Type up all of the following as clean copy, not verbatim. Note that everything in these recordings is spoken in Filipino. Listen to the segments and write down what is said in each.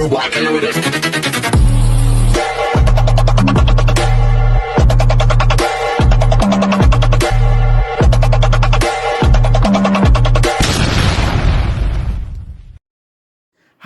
walking with it.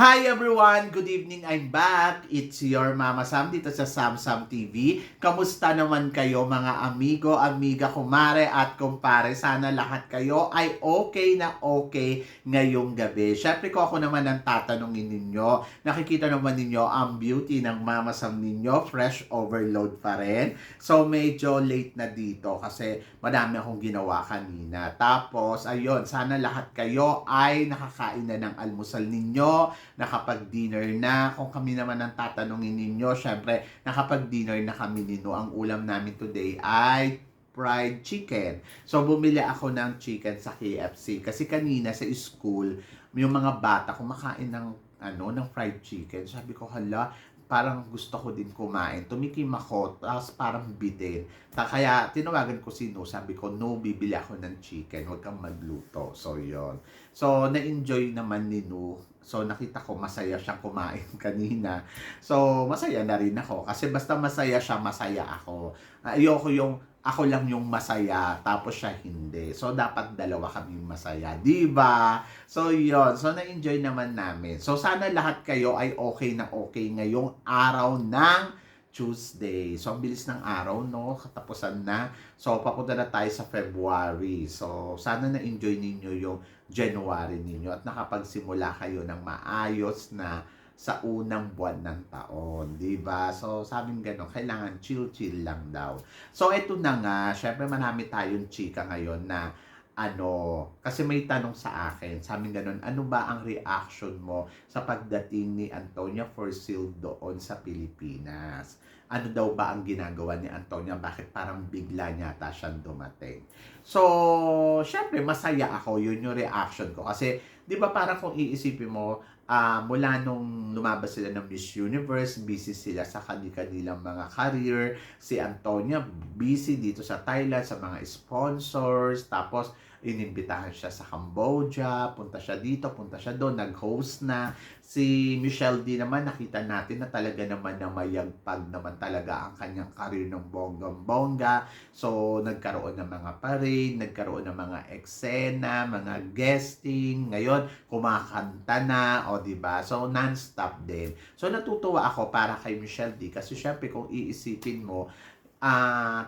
Hi everyone! Good evening! I'm back! It's your Mama Sam dito sa Sam Sam TV. Kamusta naman kayo mga amigo, amiga, kumare at kumpare? Sana lahat kayo ay okay na okay ngayong gabi. Syempre ko ako naman ang tatanungin ninyo. Nakikita naman ninyo ang beauty ng Mama Sam ninyo. Fresh overload pa rin. So medyo late na dito kasi madami akong ginawa kanina. Tapos ayun, sana lahat kayo ay nakakain na ng almusal ninyo, nakapag-dinner na. Kung kami naman ang tatanungin ninyo, syempre, nakapag-dinner na kami nino. Ang ulam namin today ay fried chicken. So, bumili ako ng chicken sa KFC. Kasi kanina sa school, yung mga bata kumakain ng fried chicken. Sabi ko, hala, parang gusto ko din kumain. Tumikim ako, tapos parang bitin. Kaya tinawagan ko si No, sabi ko, No, bibili ako ng chicken, huwag kang magluto. So, yon. So, na-enjoy naman ni No. So, nakita ko masaya siyang kumain kanina. So, masaya na rin ako. Kasi basta masaya siya, masaya ako. Ayoko yung ako lang yung masaya, tapos siya hindi. So, dapat dalawa kaming masaya. Diba? So, yon. So, na-enjoy naman namin. So, sana lahat kayo ay okay na okay ngayong araw ng Tuesday. So, ang bilis ng araw, no? Katapusan na. So, papunta na tayo sa February. So, sana na-enjoy ninyo yung January ninyo at nakapagsimula kayo ng maayos na sa unang buwan ng taon, di ba? So, sabing gano'n, kailangan chill-chill lang daw. So, eto na nga, syempre marami tayong chika ngayon na kasi may tanong sa akin, sabing gano'n, ano ba ang reaction mo sa pagdating ni Antonia Forcil doon sa Pilipinas? Ano daw ba ang ginagawa ni Antonia? Bakit parang bigla niya siyang dumating? So, syempre masaya ako, yun yung reaction ko. Kasi, di ba parang kung iisipin mo, mula nung lumabas sila ng Miss Universe, busy sila sa kanilang mga career. Si Antonia, busy dito sa Thailand, sa mga sponsors. Tapos, inimbitahan siya sa Cambodia, punta siya dito, punta siya doon, nag-host na. Si Michelle D naman, nakita natin na talaga naman na mayagpag naman talaga ang kanyang career ng bonggang-bongga. So, nagkaroon ng mga parade, nagkaroon ng mga eksena, mga guesting. Ngayon, kumakanta na, o diba? So, non-stop din. So, natutuwa ako para kay Michelle D kasi syempre kung iisipin mo,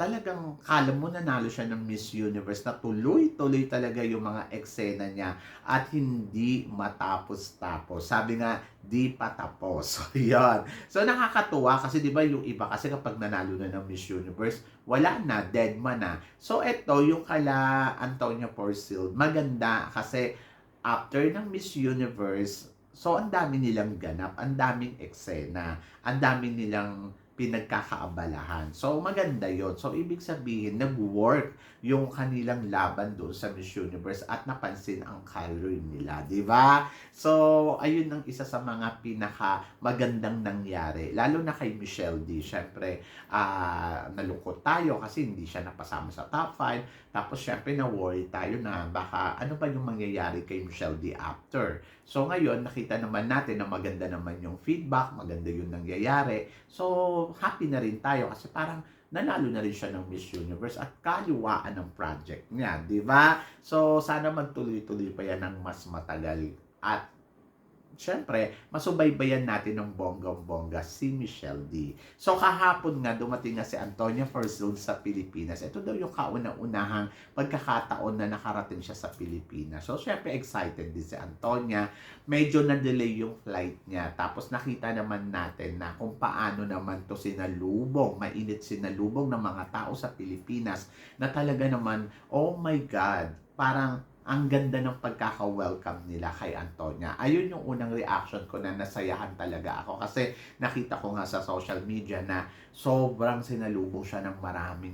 talagang kala mo nanalo siya ng Miss Universe na tuloy-tuloy talaga yung mga eksena niya at hindi matapos-tapos. Sabi nga, di pa tapos. So, yan. So, nakakatuwa kasi di ba yung iba kasi kapag nanalo na ng Miss Universe, wala na, dead man na. So, eto, yung kala Antonia Porcil, maganda kasi after ng Miss Universe, so ang dami nilang ganap, ang daming eksena, ang dami nilang pinagkakaabalahan. So, maganda yon. So, ibig sabihin, nag-work yung kanilang laban doon sa Miss Universe at napansin ang career nila, di ba? So, ayun ang isa sa mga pinaka magandang nangyari. Lalo na kay Michelle D. Siyempre, nalungkot tayo kasi hindi siya napasama sa top 5. Tapos, syempre, na-worry tayo na baka ano ba yung mangyayari kay Michelle D after. So, ngayon, nakita naman natin na maganda naman yung feedback, maganda yung nangyayari. So, happy na rin tayo kasi parang nanalo na rin siya ng Miss Universe at kaliwaan ng project niya, di ba? So, sana magtuloy-tuloy pa yan ng mas matagal at syempre, masubaybayan natin ng bonggang-bongga si Michelle D. So, kahapon nga, dumating nga si Antonia Forcil sa Pilipinas. Ito daw yung kauna-unahang pagkakataon na nakarating siya sa Pilipinas. So, syempre, excited din si Antonia. Medyo na-delay yung flight niya. Tapos, nakita naman natin na kung paano naman to sinalubong, mainit sinalubong ng mga tao sa Pilipinas na talaga naman, oh my God, parang ang ganda ng pagkaka-welcome nila kay Antonia. Ayun yung unang reaction ko na nasayahan talaga ako kasi nakita ko nga sa social media na sobrang sinalubong siya ng maraming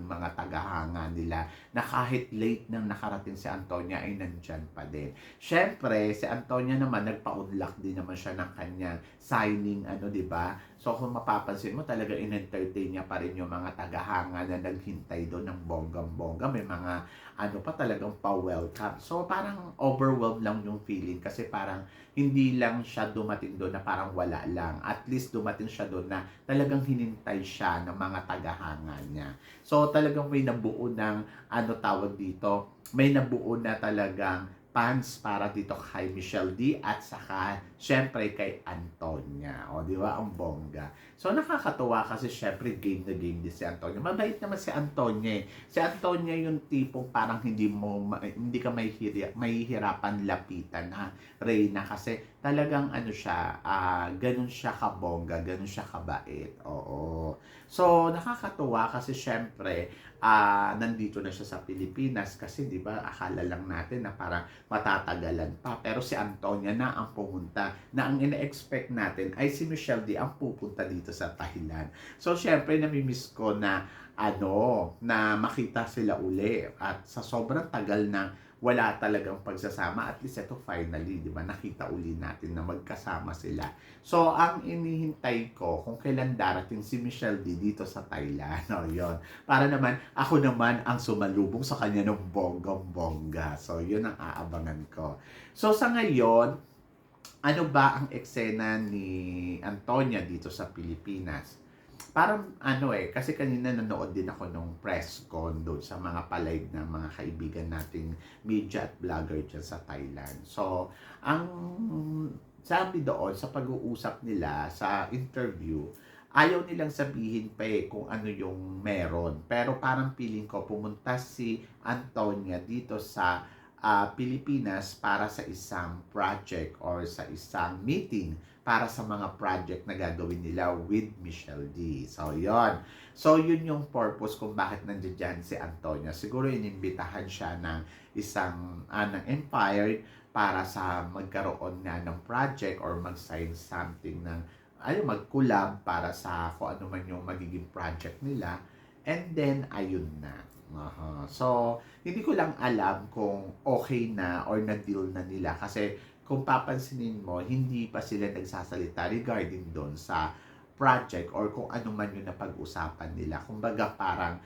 mga tagahanga nila na kahit late nang nakarating si Antonia ay nandyan pa din. Syempre, si Antonia naman nagpa-unlock din naman siya ng kanyang signing, di ba? So kung mapapansin mo talaga in-entertain niya pa rin yung mga tagahanga na naghintay doon ng bonggang-bongga. May mga ano pa talagang pa-welcome. So parang overwhelmed lang yung feeling kasi parang hindi lang siya dumating doon na parang wala lang. At least dumating siya doon na talagang hinintay siya ng mga tagahanga niya. So talagang may nabuo ng ano tawag dito, may nabuo na talagang fans para dito kay Michelle D at saka syempre kay Antonia. O, di ba? Ang bongga. So, nakakatuwa kasi syempre game na game din si Antonia. Mabait naman si Antonia eh. Si Antonia yung tipong parang hindi ka mahihirapan lapitan na Reyna kasi talagang ano siya, ganun siya kabongga, ganun siya kabait. Oo. So, nakakatuwa kasi syempre, nandito na siya sa Pilipinas kasi 'di ba akala lang natin na parang matatagalan pa pero si Antonia na ang pumunta na ang ina-expect natin ay si Michelle D ang pupunta dito sa Thailand. So syempre nami-miss ko na na makita sila uli at sa sobrang tagal na wala talagang pagsasama at least ito finally 'di ba nakita uli natin na magkasama sila. So ang inihintay ko kung kailan darating si Michelle D dito sa Thailand. O yon para naman ako naman ang sumalubong sa kanya ng bonggang-bongga. So, yun ang aabangan ko. So, sa ngayon, ano ba ang eksena ni Antonia dito sa Pilipinas? Parang kasi kanina nanood din ako nung press con doon sa mga palive ng mga kaibigan nating media at vlogger dyan sa Thailand. So, ang sabi doon sa pag-uusap nila sa interview, ayaw nilang sabihin pa kung ano yung meron. Pero parang feeling ko pumunta si Antonia dito sa Pilipinas para sa isang project or sa isang meeting para sa mga project na gagawin nila with Michelle D. So, yon. So, yun yung purpose kung bakit nandiyan si Antonia. Siguro inimbitahan siya ng isang ng Empire para sa magkaroon nga ng project or mag-sign something ng mag-collab para sa kung ano man yung magiging project nila. And then, ayun na. So, hindi ko lang alam kung okay na or na-deal na nila. Kasi, kung papansinin mo, hindi pa sila nagsasalita regarding doon sa project or kung ano man yung napag-usapan nila. Kumbaga, parang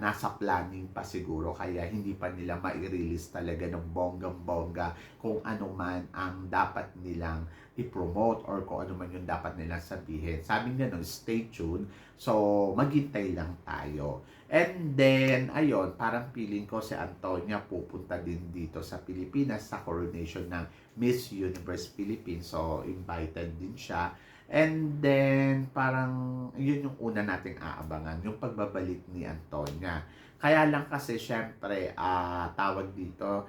nasa planning pa siguro kaya hindi pa nila mai-release talaga ng bonggang-bongga kung ano man ang dapat nilang i-promote or kung ano man yung dapat nilang sabihin. Sabi nga no, stay tuned. So, maghintay lang tayo. And then, ayun, parang feeling ko si Antonia pupunta din dito sa Pilipinas sa coronation ng Miss Universe Philippines. So, invited din siya. And then, parang yun yung una nating aabangan, yung pagbabalik ni Antonia. Kaya lang kasi, syempre, tawag dito,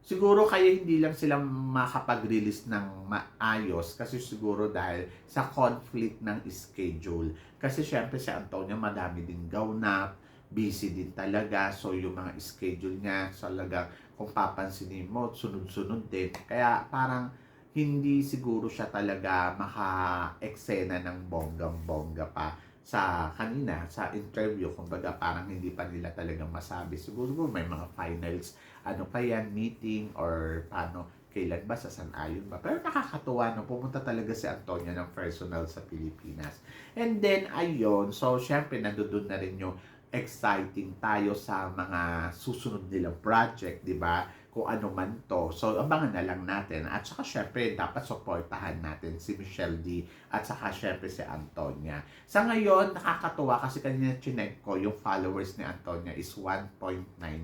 siguro kaya hindi lang sila makapag-release ng maayos kasi siguro dahil sa conflict ng schedule. Kasi syempre si Antonia madami din gawnap, busy din talaga. So yung mga schedule niya talaga kung papansinin mo, sunod-sunod din. Kaya parang hindi siguro siya talaga maka-eksena ng bonggang-bongga pa sa kanina, sa interview, kumbaga parang hindi pa nila talagang masabi. Siguro may mga finals, ano pa yan, meeting, or paano, kailan ba, sasanayon ba. Pero nakakatuwa, no? Pumunta talaga si Antonia ng personal sa Pilipinas. And then, ayun, so syempre, nandoon na rin yung exciting tayo sa mga susunod nilang project, di ba? Kung ano man to. So, abangan na lang natin. At saka, syempre, dapat supportahan natin si Michelle D. At saka, syempre, si Antonia. Sa ngayon, nakakatuwa kasi kanina chinek ko, yung followers ni Antonia is 1.9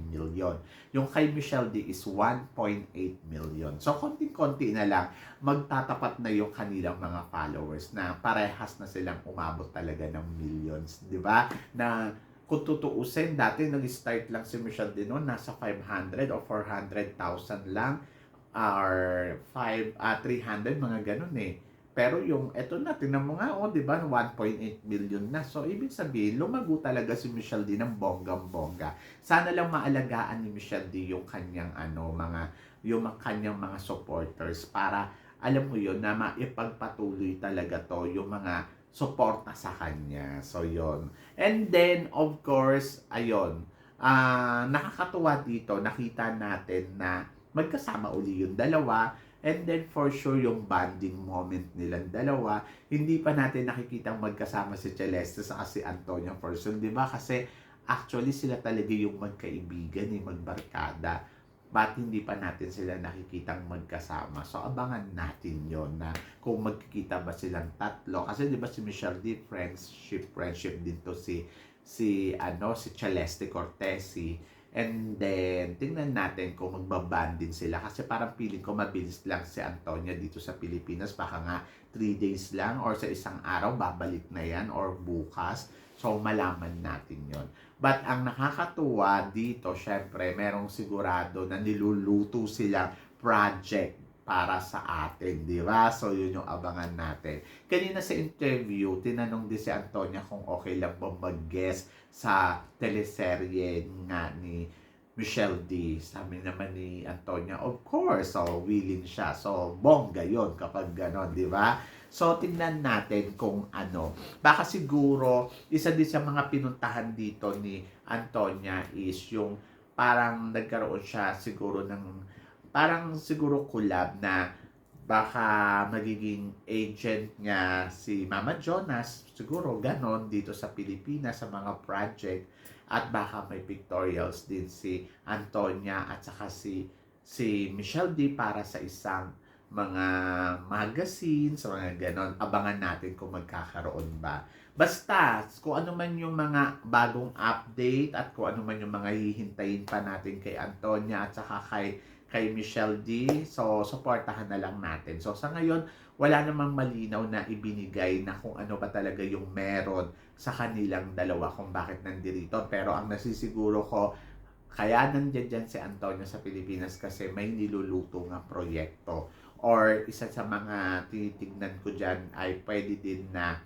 million. Yung kay Michelle D is 1.8 million. So, konting-konti na lang, magtatapat na yung kanilang mga followers na parehas na silang umabot talaga ng millions. Di ba? Na kung tutuusin, dati nag-start lang si Michelle din noon, nasa 500 o 400,000 lang or 300, mga ganun eh. Pero yung, eto na, tingnan mo nga, di ba, 1.8 million na. So, ibig sabihin, lumago talaga si Michelle D ng bonggang-bongga. Sana lang maalagaan ni Michelle D yung kanyang, yung kanyang mga supporters para, alam mo yun, na maipagpatuloy talaga to yung mga suporta sa kanya. So, yon. And then, of course, ayun, nakakatuwa dito, nakita natin na magkasama uli yung dalawa. And then for sure yung bonding moment nilang dalawa, hindi pa natin nakikitang magkasama si Celeste sa si Antonia Person, di ba? Kasi actually sila talaga yung magkaibigan, magbarkada. But hindi pa natin sila nakikitang magkasama. So abangan natin yon na kung magkikita ba silang tatlo. Kasi di ba si Michelle D, friendship din to si Celeste Cortesi. And then, tingnan natin kung magbabandin sila. Kasi parang feeling ko mabilis lang si Antonia dito sa Pilipinas. Baka nga 3 days lang or sa isang araw, babalik na yan or bukas. So, malaman natin yon. But ang nakakatuwa dito, syempre, merong sigurado na niluluto silang project para sa atin, di ba? So, yun yung abangan natin. Kanina sa interview, tinanong din si Antonia kung okay lang ba mag-guest sa teleserye nga ni Michelle D. Sabi naman ni Antonia, of course, so willing siya. So, bongga yun kapag ganon, di ba? So, tingnan natin kung ano. Baka siguro, isa din sa mga pinuntahan dito ni Antonia is yung parang nagkaroon siya siguro ng parang siguro collab na baka magiging agent niya si Mama Jonas, siguro ganon dito sa Pilipinas sa mga project, at baka may pictorials din si Antonia at saka si Michelle D para sa isang mga magazine, sa mga ganon. Abangan natin kung magkakaroon ba. Basta, kung ano man yung mga bagong update at kung ano man yung mga hihintayin pa natin kay Antonia at saka kay Michelle D. So, supportahan na lang natin. So, sa ngayon, wala namang malinaw na ibinigay na kung ano ba talaga yung meron sa kanilang dalawa kung bakit nandirito. Pero ang nasisiguro ko, kaya nandiyan dyan si Antonia sa Pilipinas kasi may niluluto nga proyekto. Or isa sa mga tinitignan ko dyan ay pwede din na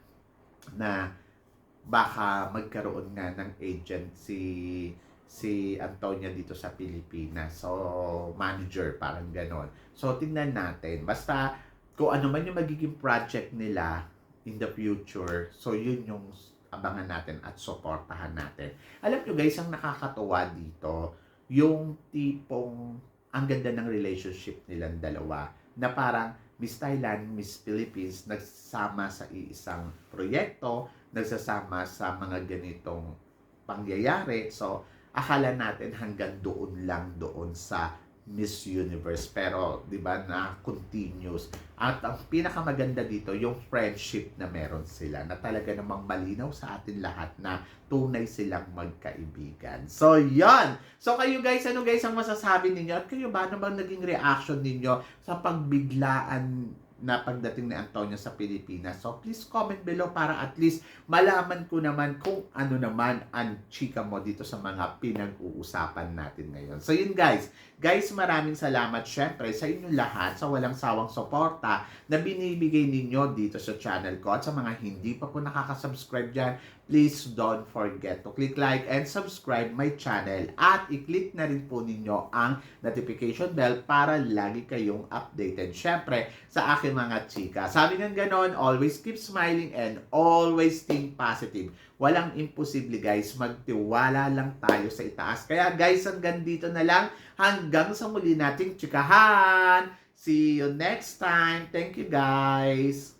baka magkaroon nga ng agency si Antonia dito sa Pilipinas. So, manager, parang ganon. So, tingnan natin. Basta, kung ano man yung magiging project nila in the future, so yun yung abangan natin at supportahan natin. Alam nyo guys, ang nakakatuwa dito, yung tipong ang ganda ng relationship nilang dalawa, na parang Miss Thailand, Miss Philippines, nagsama sa isang proyekto, nagsasama sa mga ganitong pangyayari. So, akala natin hanggang doon lang doon sa Miss Universe. Pero, di ba, na continuous. At ang pinakamaganda dito, yung friendship na meron sila, na talaga namang malinaw sa atin lahat na tunay silang magkaibigan. So, yon. So, kayo guys, ano guys ang masasabi ninyo? At kayo ba, ano bang naging reaction ninyo sa pagbiglaan na pagdating ni Antonia sa Pilipinas? So, please comment below para at least malaman ko naman kung ano naman ang chika mo dito sa mga pinag-uusapan natin ngayon. So, yun guys. Guys, maraming salamat syempre sa inyong lahat sa walang sawang suporta na binibigay ninyo dito sa channel ko. At sa mga hindi pa po nakaka-subscribe dyan, please don't forget to click like and subscribe my channel. At i-click na rin po ninyo ang notification bell para lagi kayong updated. Syempre, sa aking mga chika. Sabi ng ganon, always keep smiling and always think positive. Walang imposible guys, magtiwala lang tayo sa itaas. Kaya guys, hanggang dito na lang. Hanggang sa muli nating chikahan. See you next time. Thank you guys.